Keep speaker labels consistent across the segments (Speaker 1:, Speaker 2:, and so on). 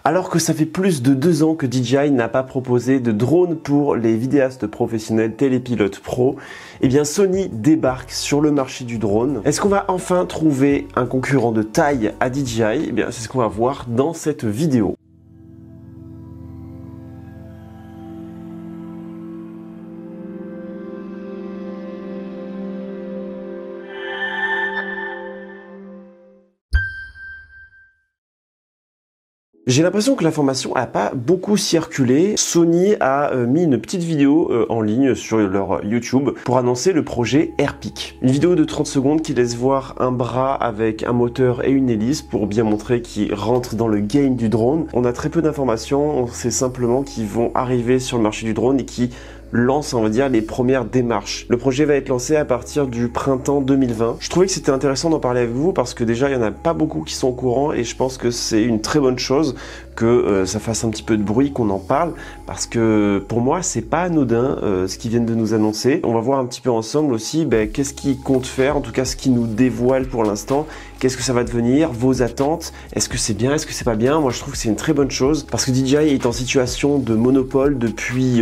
Speaker 1: Alors que ça fait plus de 2 ans que DJI n'a pas proposé de drone pour les vidéastes professionnels télépilotes pro, eh bien Sony débarque sur le marché du drone. Est-ce qu'on va enfin trouver un concurrent de taille à DJI? Eh bien c'est ce qu'on va voir dans cette vidéo. J'ai l'impression que l'information n'a pas beaucoup circulé. Sony a mis une petite vidéo en ligne sur leur YouTube pour annoncer le projet Airpeak. Une vidéo de 30 secondes qui laisse voir un bras avec un moteur et une hélice pour bien montrer qu'ils rentrent dans le game du drone. On a très peu d'informations, on sait simplement qu'ils vont arriver sur le marché du drone et qui lance, on va dire, les premières démarches. Le projet va être lancé à partir du printemps 2020. Je trouvais que c'était intéressant d'en parler avec vous parce que déjà, il n'y en a pas beaucoup qui sont au courant et je pense que c'est une très bonne chose que ça fasse un petit peu de bruit, qu'on en parle parce que pour moi, c'est pas anodin ce qu'ils viennent de nous annoncer. On va voir un petit peu ensemble aussi qu'est-ce qu'ils comptent faire, en tout cas ce qu'ils nous dévoilent pour l'instant. Qu'est-ce que ça va devenir, vos attentes, est-ce que c'est bien, est-ce que c'est pas bien? Moi je trouve que c'est une très bonne chose parce que DJI est en situation de monopole depuis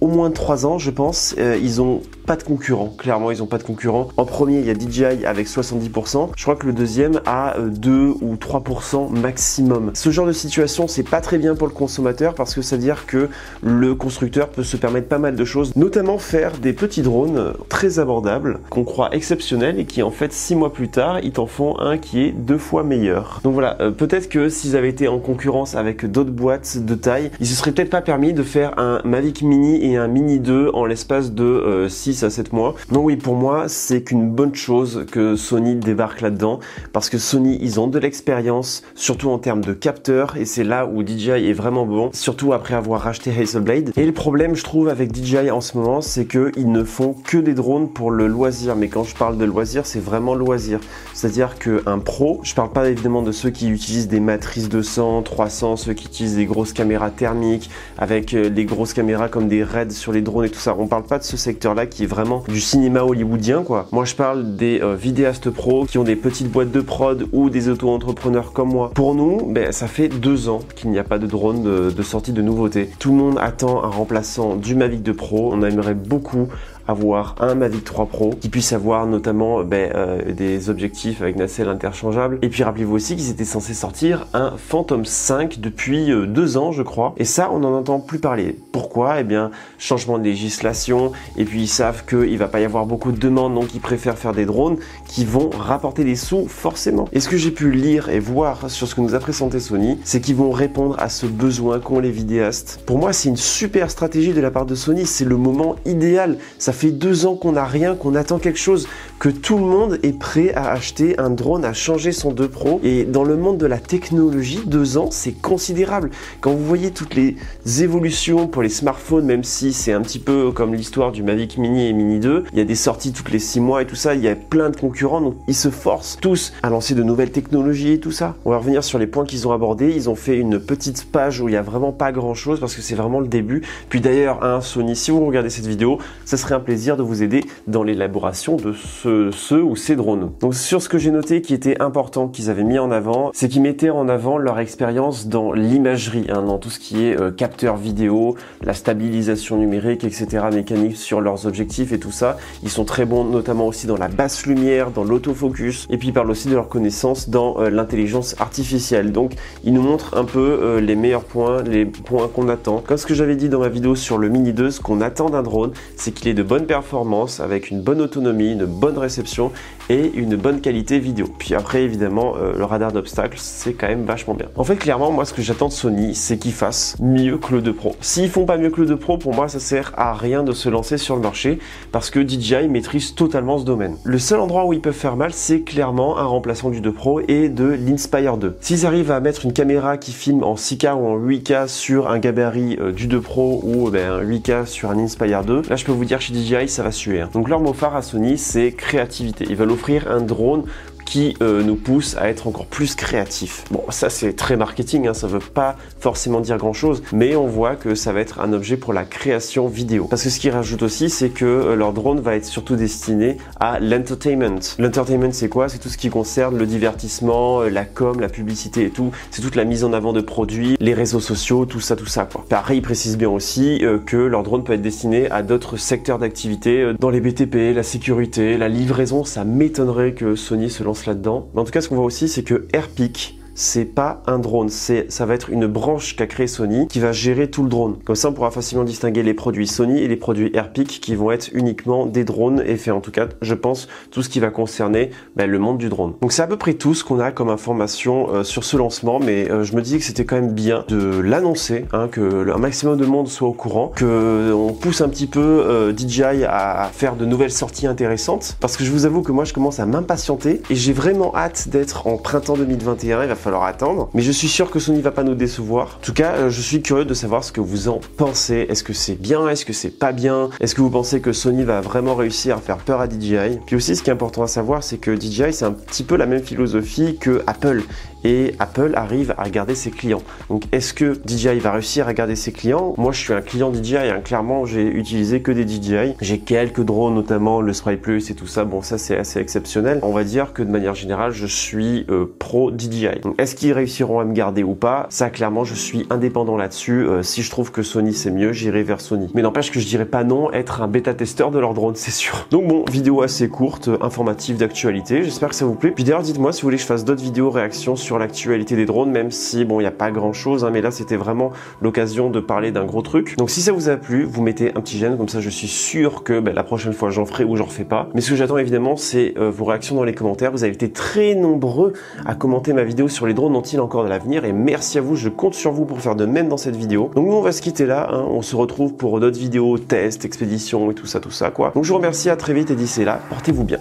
Speaker 1: au moins 3 ans je pense. Ils ont pas de concurrent, clairement ils ont pas de concurrent. En premier il y a DJI avec 70%, je crois que le deuxième a 2 ou 3% maximum. Ce genre de situation c'est pas très bien pour le consommateur parce que ça veut dire que le constructeur peut se permettre pas mal de choses, notamment faire des petits drones très abordables, qu'on croit exceptionnels et qui en fait 6 mois plus tard ils t'en font un qui est 2 fois meilleur. Donc voilà, peut-être que s'ils avaient été en concurrence avec d'autres boîtes de taille, ils se seraient peut-être pas permis de faire un Mavic Mini et un Mini 2 en l'espace de 6 à 7 mois. Donc oui, pour moi, c'est qu'une bonne chose que Sony débarque là-dedans parce que Sony, ils ont de l'expérience, surtout en termes de capteurs et c'est là où DJI est vraiment bon, surtout après avoir racheté Hasselblad. Et le problème, je trouve, avec DJI en ce moment, c'est qu'ils ne font que des drones pour le loisir. Mais quand je parle de loisir, c'est vraiment loisir. C'est-à-dire qu'un pro, je parle pas évidemment de ceux qui utilisent des matrices 200, 300, ceux qui utilisent des grosses caméras thermiques avec les grosses caméras comme des RED sur les drones et tout ça. On parle pas de ce secteur-là qui est vraiment du cinéma hollywoodien, quoi. Moi, je parle des vidéastes pros qui ont des petites boîtes de prod ou des auto-entrepreneurs comme moi. Pour nous, ça fait 2 ans qu'il n'y a pas de drone de sortie de nouveauté. Tout le monde attend un remplaçant du Mavic 2 Pro. On aimerait beaucoup avoir un Mavic 3 Pro qui puisse avoir notamment des objectifs avec nacelle interchangeable. Et puis rappelez-vous aussi qu'ils étaient censés sortir un Phantom 5 depuis 2 ans je crois, et ça on n'en entend plus parler. Pourquoi? Eh bien changement de législation, et puis ils savent qu'il va pas y avoir beaucoup de demandes, donc ils préfèrent faire des drones qui vont rapporter des sous forcément. Et ce que j'ai pu lire et voir sur ce que nous a présenté Sony, c'est qu'ils vont répondre à ce besoin qu'ont les vidéastes. Pour moi c'est une super stratégie de la part de Sony, c'est le moment idéal. Ça fait 2 ans qu'on n'a rien, qu'on attend quelque chose, que tout le monde est prêt à acheter un drone, à changer son 2 Pro. Et dans le monde de la technologie, 2 ans, c'est considérable. Quand vous voyez toutes les évolutions pour les smartphones, même si c'est un petit peu comme l'histoire du Mavic Mini et Mini 2, il y a des sorties toutes les 6 mois et tout ça, il y a plein de concurrents, donc ils se forcent tous à lancer de nouvelles technologies et tout ça. On va revenir sur les points qu'ils ont abordés. Ils ont fait une petite page où il n'y a vraiment pas grand chose parce que c'est vraiment le début. Puis d'ailleurs, Sony, si vous regardez cette vidéo, ça serait un plaisir de vous aider dans l'élaboration de ce ou ces drones. Donc sur ce que j'ai noté qui était important qu'ils avaient mis en avant, c'est qu'ils mettaient en avant leur expérience dans l'imagerie, dans tout ce qui est capteur vidéo, la stabilisation numérique, etc., mécanique sur leurs objectifs et tout ça. Ils sont très bons notamment aussi dans la basse lumière, dans l'autofocus, et puis ils parlent aussi de leur connaissance dans l'intelligence artificielle. Donc ils nous montrent un peu les meilleurs points, les points qu'on attend. Comme ce que j'avais dit dans ma vidéo sur le Mini 2, ce qu'on attend d'un drone, c'est qu'il ait de bonnes performances, avec une bonne autonomie, une bonne réception et une bonne qualité vidéo. Puis après évidemment le radar d'obstacles, c'est quand même vachement bien. En fait clairement moi ce que j'attends de Sony, c'est qu'ils fassent mieux que le 2 Pro. S'ils font pas mieux que le 2 Pro, pour moi ça sert à rien de se lancer sur le marché parce que DJI maîtrise totalement ce domaine. Le seul endroit où ils peuvent faire mal, c'est clairement un remplaçant du 2 Pro et de l'Inspire 2. S'ils arrivent à mettre une caméra qui filme en 6K ou en 8K sur un gabarit du 2 Pro ou 8K sur un Inspire 2, là je peux vous dire chez DJI ça va suer. Donc leur mot phare à Sony, c'est créativité. Ils veulent offrir un drone qui nous pousse à être encore plus créatifs. Bon, ça c'est très marketing, hein, ça veut pas forcément dire grand chose, mais on voit que ça va être un objet pour la création vidéo. Parce que ce qu'ils rajoutent aussi, c'est que leur drone va être surtout destiné à l'entertainment. L'entertainment, c'est quoi? C'est tout ce qui concerne le divertissement, la com, la publicité et tout. C'est toute la mise en avant de produits, les réseaux sociaux, tout ça quoi. Pareil, ils précisent bien aussi que leur drone peut être destiné à d'autres secteurs d'activité, dans les BTP, la sécurité, la livraison. Ça m'étonnerait que Sony se lance là-dedans. Mais en tout cas, ce qu'on voit aussi, c'est que Airpeak, c'est pas un drone, ça va être une branche qu'a créé Sony qui va gérer tout le drone. Comme ça, on pourra facilement distinguer les produits Sony et les produits Airpeak qui vont être uniquement des drones et faire en tout cas, je pense, tout ce qui va concerner le monde du drone. Donc c'est à peu près tout ce qu'on a comme information sur ce lancement, mais je me dis que c'était quand même bien de l'annoncer, hein, que un maximum de monde soit au courant, que on pousse un petit peu DJI à faire de nouvelles sorties intéressantes, parce que je vous avoue que moi je commence à m'impatienter et j'ai vraiment hâte d'être en printemps 2021. Il va falloir attendre, mais je suis sûr que Sony va pas nous décevoir. En tout cas, je suis curieux de savoir ce que vous en pensez. Est-ce que c'est bien? Est-ce que c'est pas bien? Est-ce que vous pensez que Sony va vraiment réussir à faire peur à DJI? Puis aussi, ce qui est important à savoir, c'est que DJI, c'est un petit peu la même philosophie que Apple. Et Apple arrive à garder ses clients. Donc est-ce que DJI va réussir à garder ses clients? Moi je suis un client DJI, hein. Clairement j'ai utilisé que des DJI. J'ai quelques drones, notamment le Spray Plus et tout ça. Bon, ça c'est assez exceptionnel. On va dire que de manière générale je suis pro DJI. Donc est-ce qu'ils réussiront à me garder ou pas? Ça clairement je suis indépendant là-dessus. Si je trouve que Sony c'est mieux, j'irai vers Sony. Mais n'empêche que je dirais pas non être un bêta-testeur de leur drone, c'est sûr. Donc bon, vidéo assez courte, informative, d'actualité. J'espère que ça vous plaît. Puis d'ailleurs dites-moi si vous voulez que je fasse d'autres vidéos réactions sur l'actualité des drones, même si bon il n'y a pas grand chose, hein, mais là c'était vraiment l'occasion de parler d'un gros truc. Donc si ça vous a plu, vous mettez un petit j'aime, comme ça je suis sûr que la prochaine fois j'en ferai ou j'en refais pas. Mais ce que j'attends évidemment c'est vos réactions dans les commentaires. Vous avez été très nombreux à commenter ma vidéo sur les drones, ont-ils encore de l'avenir, et merci à vous, je compte sur vous pour faire de même dans cette vidéo. Donc nous on va se quitter là, hein. On se retrouve pour d'autres vidéos, tests, expéditions et tout ça quoi. Donc je vous remercie, à très vite et d'ici là, portez-vous bien.